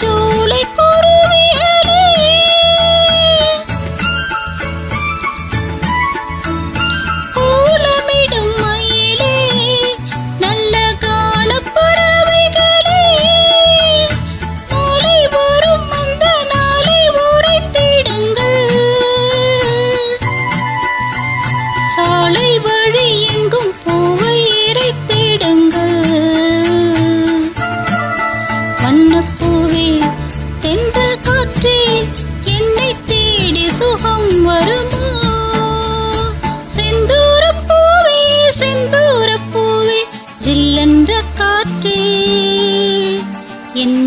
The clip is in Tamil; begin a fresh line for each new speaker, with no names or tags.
செஞ்சோலை குருவியலே கோலமிடும் மயிலே நல்ல காலப் பறவைகளே நாளை வரும் அந்த நாளை உரைத்திடுங்கள் சாலை வழி எங்கும் பூவை இறைத்திடுங்கள் வண்ணப்பூவே தென்றல் காற்றே என்னை தேடி சுகம் வருமா செந்தூரப்பூவே செந்தூரப்பூவே ஜில்லென்ற காற்றே என்